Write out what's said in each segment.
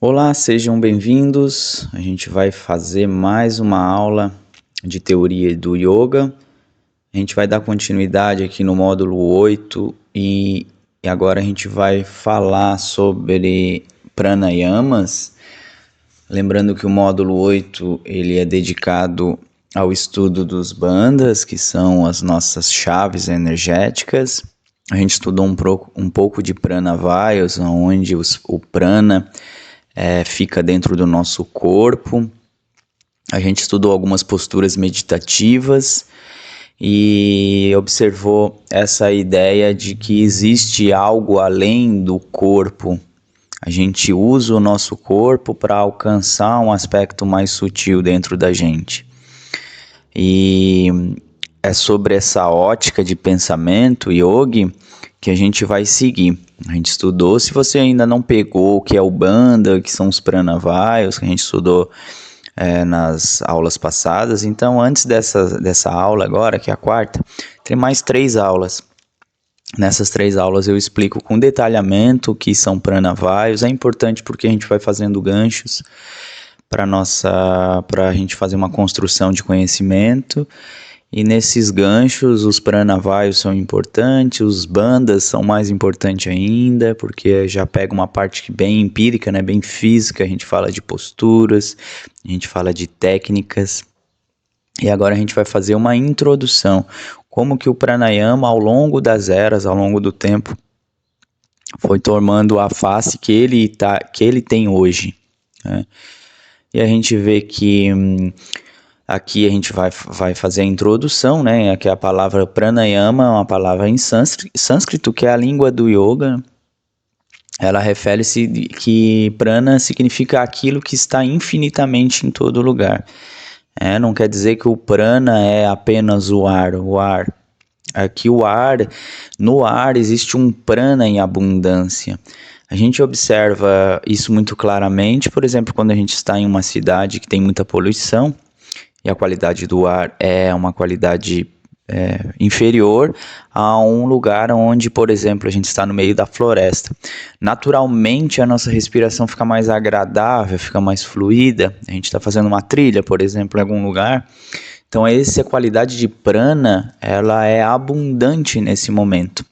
Olá, sejam bem-vindos. A gente vai fazer mais uma aula de teoria do yoga. A gente vai dar continuidade aqui no módulo 8 e agora a gente vai falar sobre pranayamas. Lembrando que o módulo 8 ele é dedicado ao estudo dos bandhas, que são as nossas chaves energéticas. A gente estudou um pouco de pranavayas, onde o prana fica dentro do nosso corpo. A gente estudou algumas posturas meditativas e observou essa ideia de que existe algo além do corpo. A gente usa o nosso corpo para alcançar um aspecto mais sutil dentro da gente. E é sobre essa ótica de pensamento yogi que a gente vai seguir. A gente estudou, se você ainda não pegou o que é o bandha, que são os pranavayas, que a gente estudou nas aulas passadas, então antes dessa aula agora, que é a quarta, tem mais 3 aulas. Nessas 3 aulas eu explico com detalhamento o que são pranavayas. É importante porque a gente vai fazendo ganchos para a gente fazer uma construção de conhecimento. E nesses ganchos, os pranavayas são importantes, os bandhas são mais importantes ainda, porque já pega uma parte bem empírica, né, bem física, a gente fala de posturas, a gente fala de técnicas. E agora a gente vai fazer uma introdução, como que o pranayama ao longo das eras, ao longo do tempo, foi tomando a face que ele tem hoje, né? E a gente vê que aqui a gente vai fazer a introdução, né? Aqui a palavra pranayama é uma palavra em sânscrito, que é a língua do yoga. Ela refere-se que prana significa aquilo que está infinitamente em todo lugar. Não quer dizer que o prana é apenas o ar. Aqui no ar existe um prana em abundância. A gente observa isso muito claramente, por exemplo, quando a gente está em uma cidade que tem muita poluição, e a qualidade do ar é uma qualidade inferior a um lugar onde, por exemplo, a gente está no meio da floresta. Naturalmente, a nossa respiração fica mais agradável, fica mais fluida. A gente está fazendo uma trilha, por exemplo, em algum lugar. Então, essa qualidade de prana, ela é abundante nesse momento.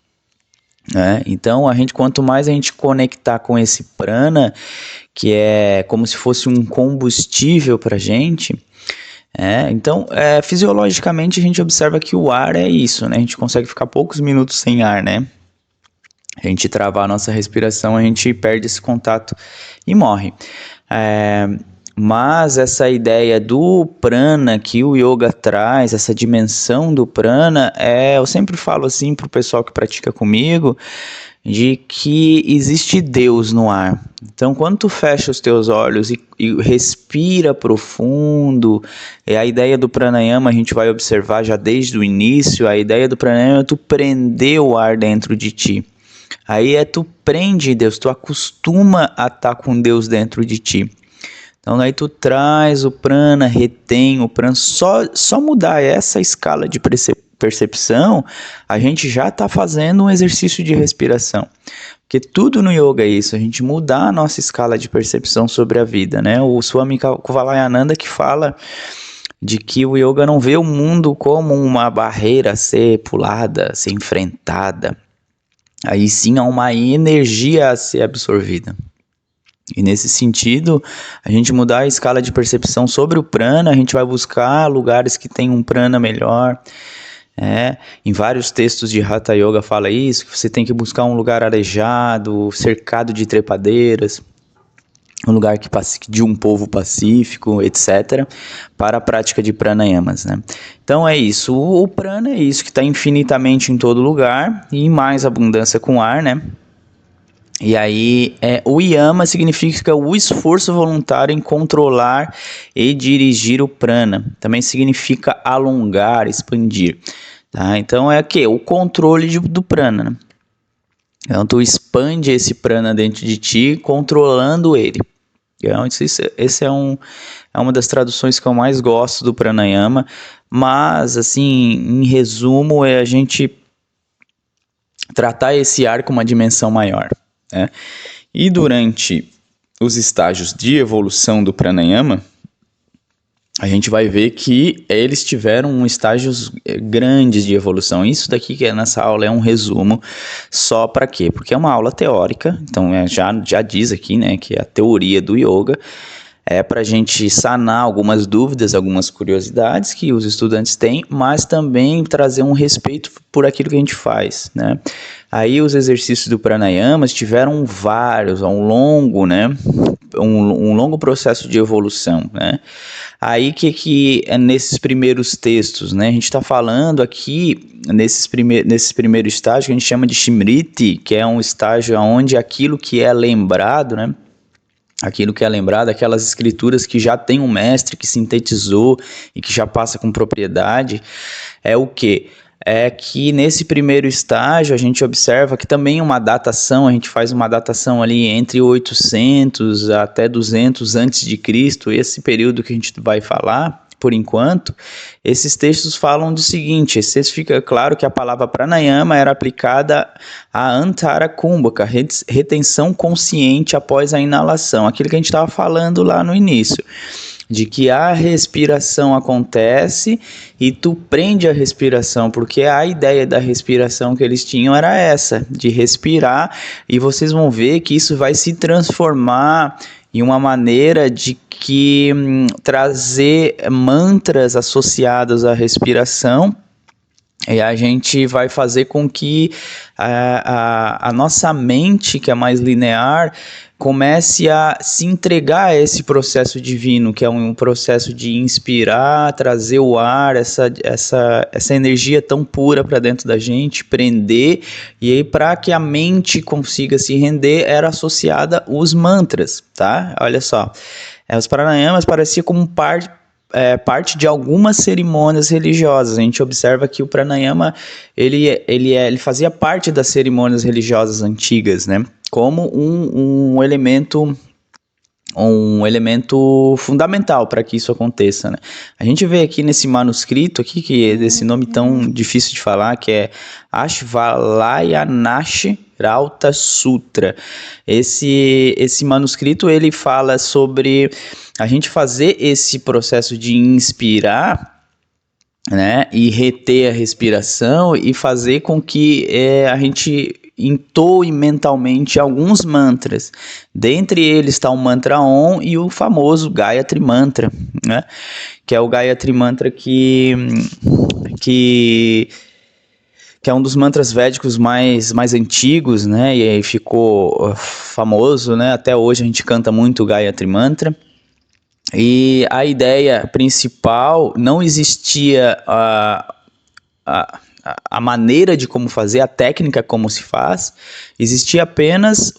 Então, quanto mais a gente conectar com esse prana, que é como se fosse um combustível para a gente, então, fisiologicamente a gente observa que o ar é isso, né? A gente consegue ficar poucos minutos sem ar, né? A gente travar a nossa respiração, a gente perde esse contato e morre. Mas essa ideia do prana que o yoga traz, essa dimensão do prana, eu sempre falo assim para o pessoal que pratica comigo, de que existe Deus no ar. Então, quando tu fecha os teus olhos e respira profundo, a ideia do pranayama a gente vai observar já desde o início, a ideia do pranayama é tu prender o ar dentro de ti. Aí tu prende Deus, tu acostuma a estar com Deus dentro de ti. Então, aí tu traz o prana, retém o prana, só mudar essa escala de percepção, a gente já está fazendo um exercício de respiração. Porque tudo no yoga é isso, a gente mudar a nossa escala de percepção sobre a vida, né? O Swami Kuvalayananda que fala de que o yoga não vê o mundo como uma barreira a ser pulada, a ser enfrentada. Aí sim há uma energia a ser absorvida. E nesse sentido, a gente mudar a escala de percepção sobre o prana, a gente vai buscar lugares que tem um prana melhor. Em vários textos de Hatha Yoga fala isso, que você tem que buscar um lugar arejado, cercado de trepadeiras, um lugar de um povo pacífico, etc., para a prática de pranayamas, né? Então é isso, o prana é isso que está infinitamente em todo lugar e em mais abundância com ar, né? E aí, o yama significa o esforço voluntário em controlar e dirigir o prana. Também significa alongar, expandir. Tá? Então, o controle do prana. Né? Então, tu expande esse prana dentro de ti, controlando ele. Então, esse é uma das traduções que eu mais gosto do pranayama. Mas, assim, em resumo, é a gente tratar esse ar com uma dimensão maior. E durante os estágios de evolução do pranayama, a gente vai ver que eles tiveram estágios grandes de evolução. Isso daqui que é nessa aula é um resumo só para quê? Porque é uma aula teórica, então já diz aqui, né, que a teoria do yoga é para a gente sanar algumas dúvidas, algumas curiosidades que os estudantes têm, mas também trazer um respeito por aquilo que a gente faz, né? Aí os exercícios do pranayama tiveram vários, um longo processo de evolução, né? Aí que é nesses primeiros textos, né? A gente está falando aqui nesse primeiro estágio que a gente chama de Smriti, que é um estágio onde aquilo que é lembrado, né? Aquilo que é lembrado, aquelas escrituras que já tem um mestre que sintetizou e que já passa com propriedade, é o quê? É que nesse primeiro estágio a gente observa que também uma datação, a gente faz uma datação ali entre 800 até 200 antes de Cristo, esse período que a gente vai falar, por enquanto, esses textos falam do seguinte, esse texto fica claro que a palavra pranayama era aplicada a antara kumbhaka, retenção consciente após a inalação, aquilo que a gente estava falando lá no início, de que a respiração acontece e tu prende a respiração, porque a ideia da respiração que eles tinham era essa, de respirar, e vocês vão ver que isso vai se transformar em uma maneira de que trazer mantras associados à respiração, e a gente vai fazer com que a nossa mente, que é mais linear, comece a se entregar a esse processo divino, que é um processo de inspirar, trazer o ar, essa energia tão pura para dentro da gente, prender, e aí para que a mente consiga se render, era associada os mantras, tá? Olha só, os pranayamas pareciam como parte de algumas cerimônias religiosas. A gente observa que o pranayama ele fazia parte das cerimônias religiosas antigas, né? Como um elemento fundamental para que isso aconteça, né? A gente vê aqui nesse manuscrito aqui, que é desse nome tão difícil de falar, que é Ashvalayanash Rauta Sutra. Esse manuscrito ele fala sobre a gente fazer esse processo de inspirar, né, e reter a respiração e fazer com que a gente entoe mentalmente alguns mantras. Dentre eles está o mantra Om e o famoso Gayatri Mantra, né, que é o Gayatri Mantra que é um dos mantras védicos mais antigos, né, e aí ficou famoso, né, até hoje a gente canta muito o Gayatri Mantra. E a ideia principal, não existia a maneira de como fazer, a técnica como se faz, existia apenas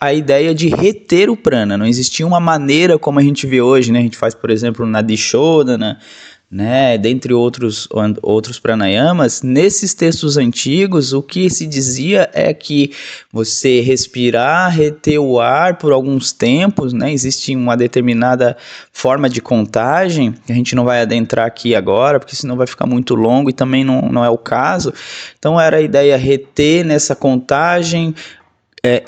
a ideia de reter o prana, não existia uma maneira como a gente vê hoje, né? A gente faz, por exemplo, Nadi Shodhana, né, dentre outros pranayamas. Nesses textos antigos, o que se dizia é que você respirar, reter o ar por alguns tempos, né, existe uma determinada forma de contagem, que a gente não vai adentrar aqui agora, porque senão vai ficar muito longo e também não é o caso. Então era a ideia reter nessa contagem,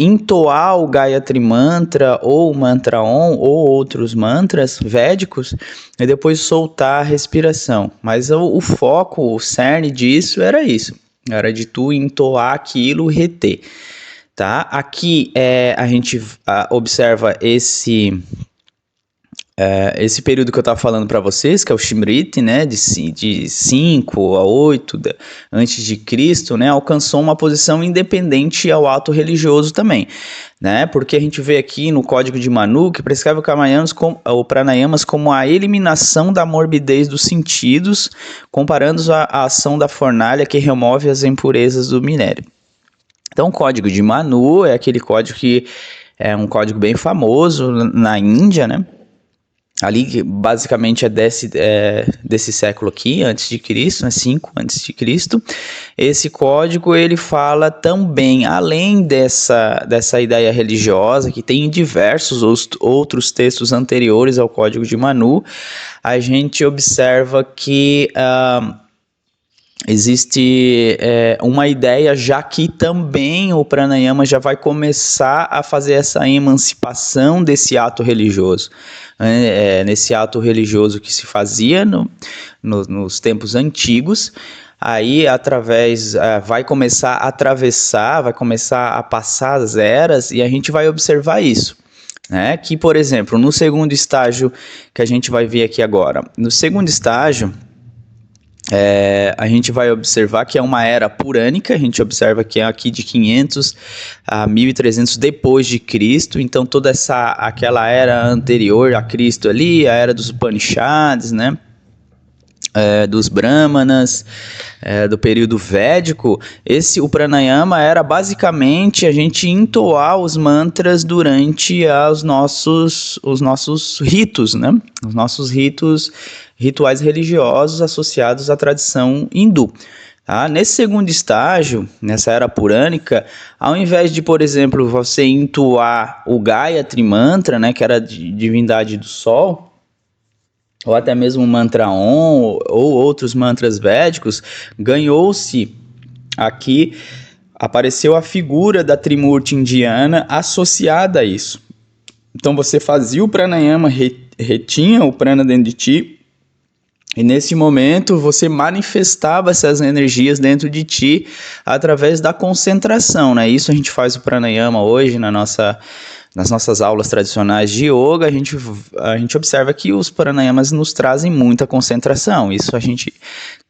entoar o Gayatri Mantra ou o Mantra Om ou outros mantras védicos e depois soltar a respiração. Mas o foco, o cerne disso era isso, era de tu entoar aquilo e reter, tá? Aqui a gente observa esse período que eu estava falando para vocês, que é o Smriti, né, de 5 a 8 antes de Cristo, né, alcançou uma posição independente ao ato religioso também, né, porque a gente vê aqui no Código de Manu que prescreve o pranayamas como a eliminação da morbidez dos sentidos, comparando a ação da fornalha que remove as impurezas do minério. Então o Código de Manu é aquele código que é um código bem famoso na Índia, né, ali basicamente é desse século aqui, antes de Cristo, né, 5 antes de Cristo. Esse código ele fala também, além dessa ideia religiosa, que tem em diversos outros textos anteriores ao Código de Manu, a gente observa que existe uma ideia já que também o pranayama já vai começar a fazer essa emancipação desse ato religioso. Nesse ato religioso que se fazia nos tempos antigos, aí vai começar a atravessar, vai começar a passar as eras e a gente vai observar isso. Que, por exemplo, no segundo estágio que a gente vai ver aqui agora, no segundo estágio, a gente vai observar que é uma era purânica, a gente observa que é aqui de 500 a 1300 depois de Cristo, então toda aquela era anterior a Cristo ali, a era dos Upanishads, né? Dos Brahmanas, do período védico, o pranayama era basicamente a gente entoar os mantras durante os nossos ritos, né? Os nossos rituais religiosos associados à tradição hindu. Nesse segundo estágio, nessa era purânica, ao invés de, por exemplo, você entoar o Gayatri Mantra, né, que era a divindade do sol, ou até mesmo o mantra Om, ou outros mantras védicos, ganhou-se aqui, apareceu a figura da Trimurti indiana associada a isso. Então você fazia o pranayama, retinha o prana dentro de ti, e nesse momento você manifestava essas energias dentro de ti através da concentração, né? Isso a gente faz o pranayama hoje nas nossas aulas tradicionais de yoga, a gente observa que os pranayamas nos trazem muita concentração, isso a gente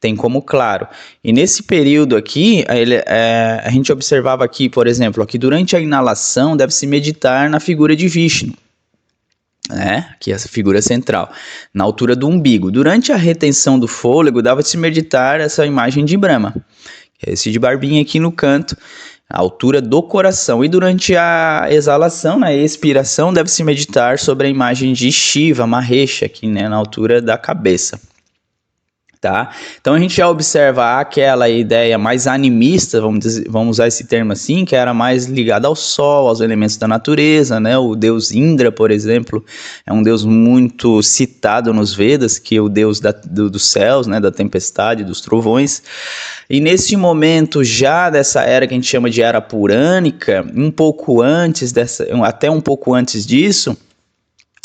tem como claro. E nesse período aqui, a gente observava aqui, por exemplo, que durante a inalação deve-se meditar na figura de Vishnu, que é essa figura central, na altura do umbigo. Durante a retenção do fôlego, dava-se meditar essa imagem de Brahma, que é esse de barbinha aqui no canto, a altura do coração, e durante a exalação, na expiração, deve-se meditar sobre a imagem de Shiva, Mahesha, aqui, né, na altura da cabeça. Então a gente já observa aquela ideia mais animista, vamos usar esse termo assim, que era mais ligada ao sol, aos elementos da natureza, né? O deus Indra, por exemplo, é um deus muito citado nos Vedas, que é o deus dos céus, né? Da tempestade, dos trovões. E nesse momento já dessa era que a gente chama de era purânica, até um pouco antes disso,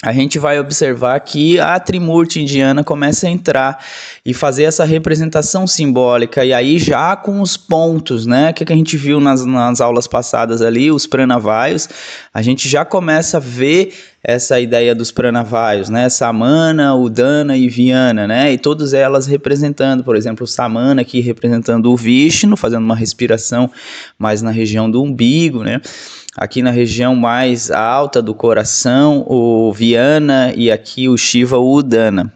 a gente vai observar que a Trimurti indiana começa a entrar e fazer essa representação simbólica, e aí já com os pontos, né, que a gente viu nas aulas passadas ali, os pranavayus, a gente já começa a ver essa ideia dos pranavayus, né, Samana, Udana e Vyana, né, e todas elas representando, por exemplo, o Samana aqui representando o Vishnu, fazendo uma respiração mais na região do umbigo, né, aqui na região mais alta do coração, o Vyana, e aqui o Shiva, o Udana.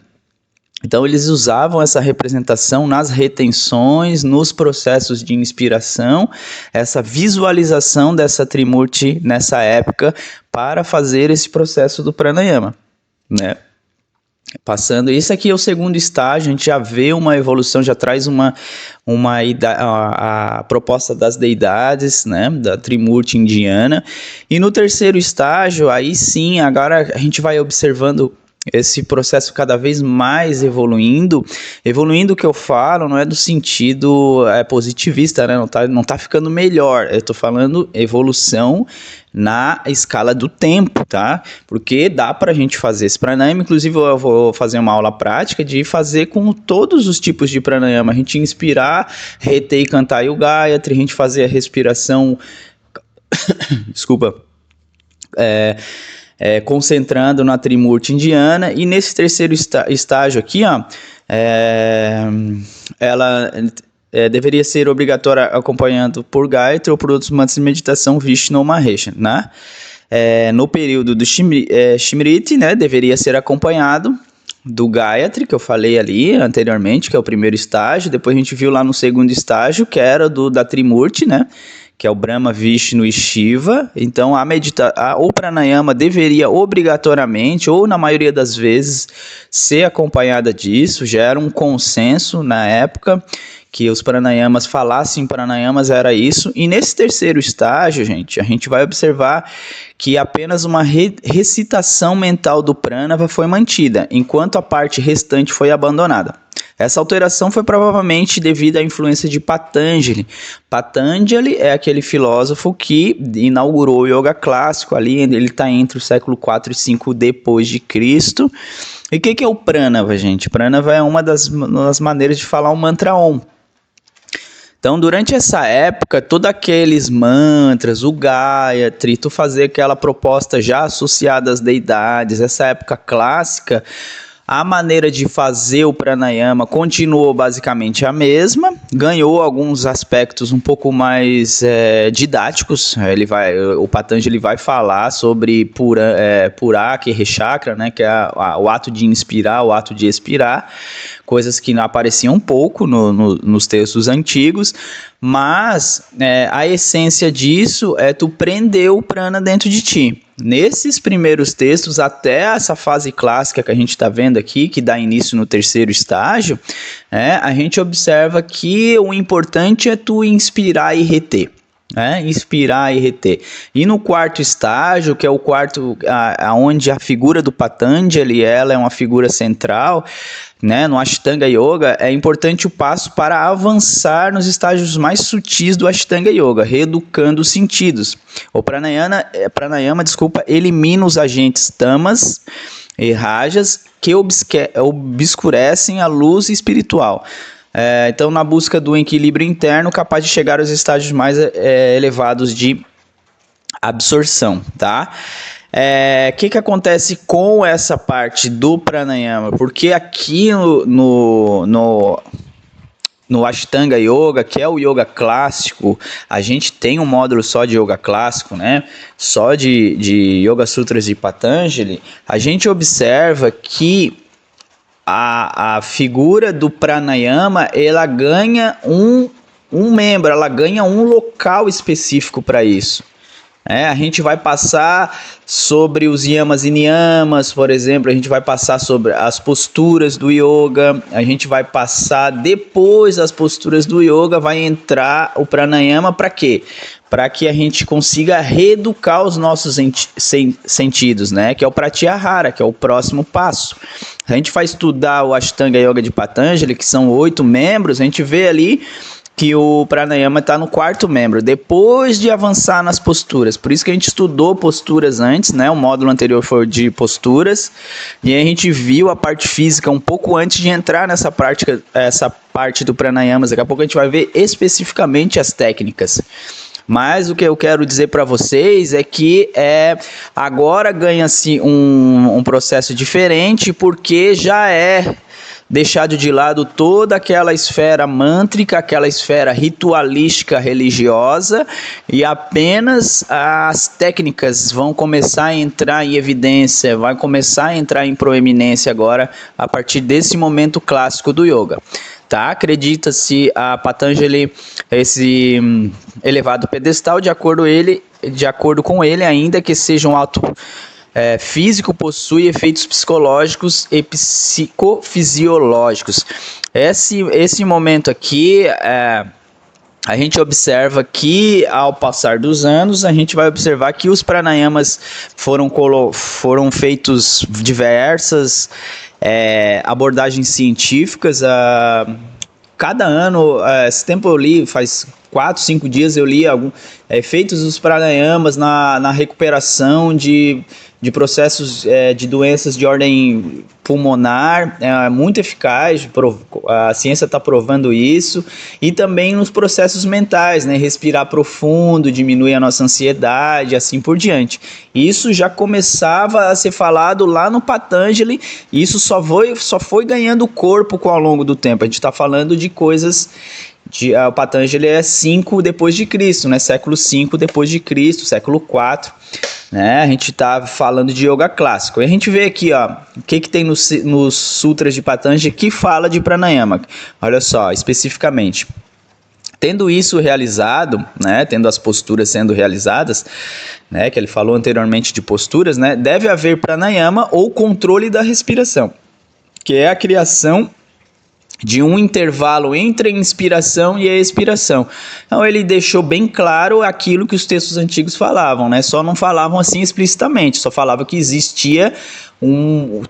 Então eles usavam essa representação nas retenções, nos processos de inspiração, essa visualização dessa Trimurti nessa época para fazer esse processo do pranayama, né? Passando, isso aqui é o segundo estágio, a gente já vê uma evolução, já traz a proposta das deidades, né, da Trimurti indiana. E no terceiro estágio, aí sim, agora a gente vai observando esse processo cada vez mais evoluindo que eu falo não é do sentido positivista, né? Não tá ficando melhor, eu tô falando evolução na escala do tempo, tá? Porque dá pra gente fazer esse pranayama, inclusive eu vou fazer uma aula prática de fazer com todos os tipos de pranayama, a gente inspirar, reter e cantar o Gayatri, a gente fazer a respiração, desculpa, concentrando na Trimurti indiana, e nesse terceiro estágio aqui, ela deveria ser obrigatória acompanhando por Gayatri ou por outros mantras de meditação Vishnu ou Mahesha, né? No período do Smriti, né, deveria ser acompanhado do Gayatri, que eu falei ali anteriormente, que é o primeiro estágio. Depois a gente viu lá no segundo estágio, que era da Trimurti, né, que é o Brahma, Vishnu e Shiva. Então o pranayama deveria obrigatoriamente, ou na maioria das vezes, ser acompanhada disso. Já era um consenso na época que os pranayamas falassem pranayamas, era isso. E nesse terceiro estágio, gente, a gente vai observar que apenas uma recitação mental do pranava foi mantida, enquanto a parte restante foi abandonada. Essa alteração foi provavelmente devido à influência de Patanjali. Patanjali é aquele filósofo que inaugurou o yoga clássico ali, ele está entre o século 4 e 5 depois de Cristo. E o que é o Pranava, gente? Pranava é uma das maneiras de falar o mantra Om. Então, durante essa época, todos aqueles mantras, o Gayatri, tu fazer aquela proposta já associada às deidades, essa época clássica, a maneira de fazer o pranayama continuou basicamente a mesma, ganhou alguns aspectos um pouco mais didáticos. O Patanjali vai falar sobre Puraka e Rechakra, né, que é o ato de inspirar, o ato de expirar, coisas que não apareciam um pouco nos textos antigos, mas a essência disso é tu prender o prana dentro de ti. Nesses primeiros textos, até essa fase clássica que a gente está vendo aqui, que dá início no terceiro estágio, a gente observa que o importante é tu inspirar e reter. Inspirar e reter. E no quarto estágio, que é o quarto, onde a figura do Patanjali ela é uma figura central, né, no Ashtanga Yoga, é importante o passo para avançar nos estágios mais sutis do Ashtanga Yoga, reeducando os sentidos. O pranayama, elimina os agentes tamas e rajas que obscurecem a luz espiritual. Então, na busca do equilíbrio interno, capaz de chegar aos estágios mais elevados de absorção, tá? Que acontece com essa parte do pranayama? Porque aqui no Ashtanga Yoga, que é o yoga clássico, a gente tem um módulo só de yoga clássico, né? Só de Yoga Sutras de Patanjali. A gente observa que a figura do pranayama, ela ganha um membro, ela ganha um local específico para isso. A gente vai passar sobre os yamas e niyamas, por exemplo, a gente vai passar sobre as posturas do yoga, a gente vai passar depois das posturas do yoga, vai entrar o pranayama para quê? Para que a gente consiga reeducar os nossos sentidos, né? Que é o pratyahara, que é o próximo passo. A gente vai estudar o Ashtanga Yoga de Patanjali, que são 8 membros, a gente vê ali que o pranayama está no quarto membro, depois de avançar nas posturas. Por isso que a gente estudou posturas antes, né? O módulo anterior foi de posturas, e a gente viu a parte física um pouco antes de entrar nessa parte do pranayama. Daqui a pouco a gente vai ver especificamente as técnicas. Mas o que eu quero dizer para vocês é que agora ganha-se um processo diferente, porque já deixado de lado toda aquela esfera mântrica, aquela esfera ritualística religiosa, e apenas as técnicas vão começar a entrar em evidência, vai começar a entrar em proeminência agora a partir desse momento clássico do yoga. Tá? Acredita-se a Patanjali esse elevado pedestal, de acordo com ele, ainda que seja um ato físico, possui efeitos psicológicos e psicofisiológicos. Esse momento aqui, a gente observa que ao passar dos anos, a gente vai observar que os pranayamas foram feitos diversas abordagens científicas. Cada ano, esse tempo eu li, faz 4, 5 dias eu li efeitos dos pranayamas na recuperação de processos de doenças de ordem pulmonar, muito eficaz, a ciência está provando isso, e também nos processos mentais, né? Respirar profundo, diminui a nossa ansiedade, assim por diante. Isso já começava a ser falado lá no Patanjali, e isso só foi ganhando corpo ao longo do tempo. A gente está falando de coisas... o Patanjali é 5 depois de Cristo, né? Século 5 depois de Cristo, século 4, né? A gente está falando de yoga clássico. E a gente vê aqui, o que tem nos sutras de Patanjali que fala de pranayama. Olha só, especificamente. Tendo isso realizado, né, tendo as posturas sendo realizadas, né, que ele falou anteriormente de posturas, né, deve haver pranayama ou controle da respiração, que é a criação de um intervalo entre a inspiração e a expiração. Então ele deixou bem claro aquilo que os textos antigos falavam, né? Só não falavam assim explicitamente, só falava que existia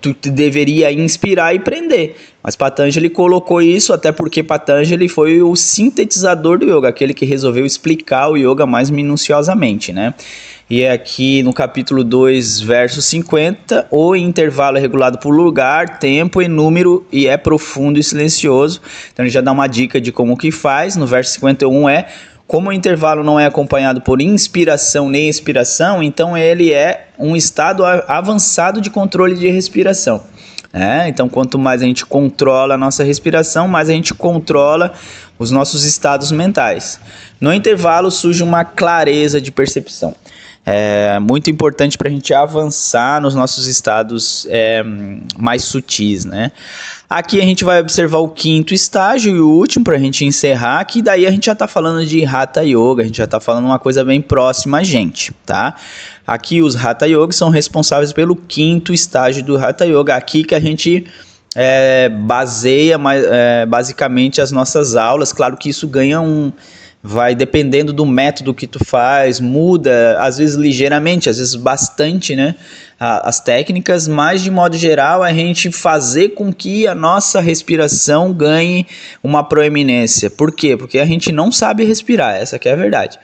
tu deveria inspirar e prender. Mas Patanjali colocou isso, até porque Patanjali foi o sintetizador do yoga, aquele que resolveu explicar o yoga mais minuciosamente, né? E é aqui no capítulo 2, verso 50, o intervalo é regulado por lugar, tempo e número e é profundo e silencioso. Então ele já dá uma dica de como que faz. No verso 51 como o intervalo não é acompanhado por inspiração nem expiração, então ele é um estado avançado de controle de respiração. Então quanto mais a gente controla a nossa respiração, mais a gente controla os nossos estados mentais. No intervalo surge uma clareza de percepção. É muito importante para a gente avançar nos nossos estados mais sutis, né? Aqui a gente vai observar o quinto estágio e o último para a gente encerrar, que daí a gente já está falando de Hatha Yoga, a gente já está falando uma coisa bem próxima a gente, tá? Aqui os Hatha Yogas são responsáveis pelo quinto estágio do Hatha Yoga, aqui que a gente baseia basicamente as nossas aulas. Claro que isso ganha vai dependendo do método que tu faz, muda, às vezes ligeiramente, às vezes bastante, né, as técnicas, mas de modo geral a gente fazer com que a nossa respiração ganhe uma proeminência. Por quê? Porque a gente não sabe respirar, essa que é a verdade.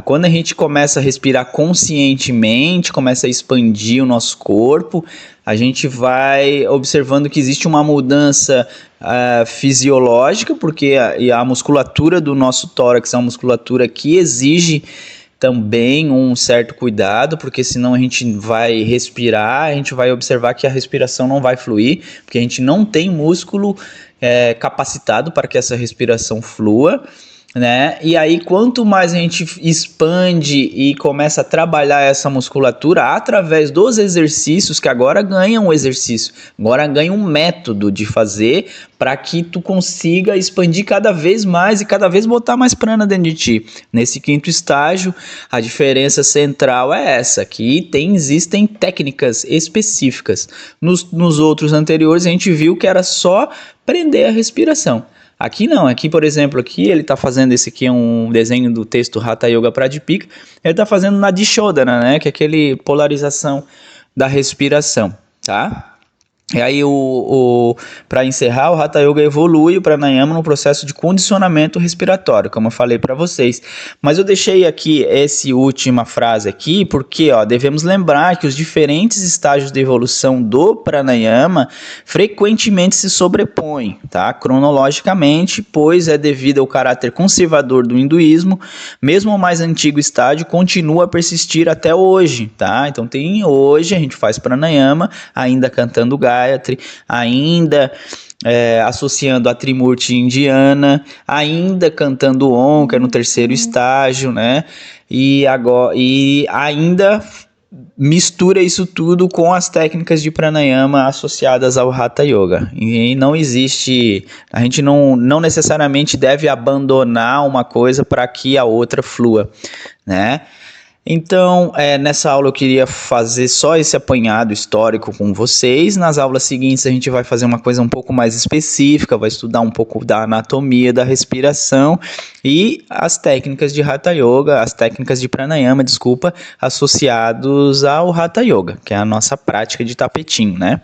Quando a gente começa a respirar conscientemente, começa a expandir o nosso corpo, a gente vai observando que existe uma mudança fisiológica, porque a musculatura do nosso tórax é uma musculatura que exige também um certo cuidado, porque senão a gente vai respirar, a gente vai observar que a respiração não vai fluir, porque a gente não tem músculo capacitado para que essa respiração flua, né? E aí quanto mais a gente expande e começa a trabalhar essa musculatura através dos exercícios, que agora ganha um exercício, agora ganha um método de fazer para que tu consiga expandir cada vez mais e cada vez botar mais prana dentro de ti. Nesse quinto estágio, a diferença central é essa, que existem técnicas específicas. Nos outros anteriores a gente viu que era só prender a respiração. Aqui não, aqui por exemplo, aqui ele está fazendo, esse aqui é um desenho do texto Hatha Yoga Pradipika, ele está fazendo na Dishodhana, né, que é aquele polarização da respiração, tá? E aí, para encerrar, o Hatha Yoga evolui o Pranayama no processo de condicionamento respiratório, como eu falei para vocês. Mas eu deixei aqui essa última frase aqui, porque devemos lembrar que os diferentes estágios de evolução do Pranayama frequentemente se sobrepõem, tá? Cronologicamente, pois é devido ao caráter conservador do hinduísmo, mesmo o mais antigo estágio continua a persistir até hoje, tá? Então hoje a gente faz Pranayama, ainda cantando Gayatri, ainda associando a Trimurti indiana, ainda cantando Om, que é no terceiro estágio, né? E ainda mistura isso tudo com as técnicas de Pranayama associadas ao Hatha Yoga. E não existe, a gente não necessariamente deve abandonar uma coisa para que a outra flua, né? Então, nessa aula eu queria fazer só esse apanhado histórico com vocês. Nas aulas seguintes a gente vai fazer uma coisa um pouco mais específica, vai estudar um pouco da anatomia, da respiração e as técnicas de Hatha Yoga, as técnicas de Pranayama, associados ao Hatha Yoga, que é a nossa prática de tapetinho, né?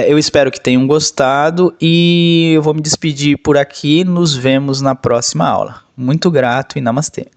Eu espero que tenham gostado e eu vou me despedir por aqui. Nos vemos na próxima aula. Muito grato e namastê.